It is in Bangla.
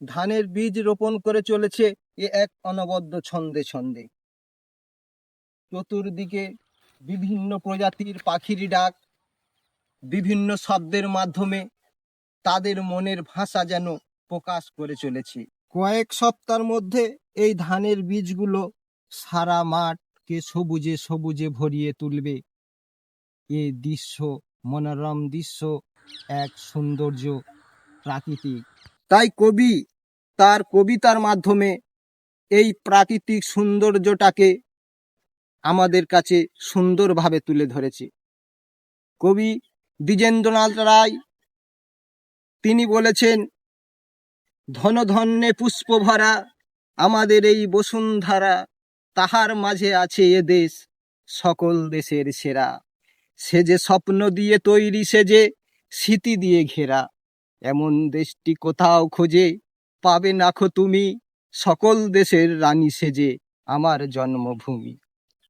ধানের বীজ রোপণ করে চলেছে এ এক অনবদ্য ছন্দে ছন্দে। চতুর্দিকে বিভিন্ন প্রজাতির পাখির ডাক, বিভিন্ন শব্দের মাধ্যমে তাদের মনের ভাষা যেন প্রকাশ করে চলেছে। কয়েক সপ্তাহের মধ্যে এই ধানের বীজগুলো সারা মাঠকে সবুজে সবুজে ভরিয়ে তুলবে। এই দৃশ্য, মনোরম দৃশ্য, এক সৌন্দর্য প্রাকৃতিক। তাই কবি তার কবিতার মাধ্যমে এই প্রাকৃতিক সৌন্দর্যটাকে আমাদের কাছে সুন্দরভাবে তুলে ধরেছে। কবি দ্বিজেন্দ্রনাথ রায় তিনি বলেছেন, ধনধন্যে পুষ্প ভরা আমাদের এই বসুন্ধরা, তাহার মাঝে আছে এ দেশ সকল দেশের সেরা। সে যে স্বপ্ন দিয়ে তৈরি, সে যে স্মৃতি দিয়ে ঘেরা, এমন দেশটি কোথাও খোঁজে পাবে নাখো তুমি, সকল দেশের রানী সেজে আমার জন্মভূমি।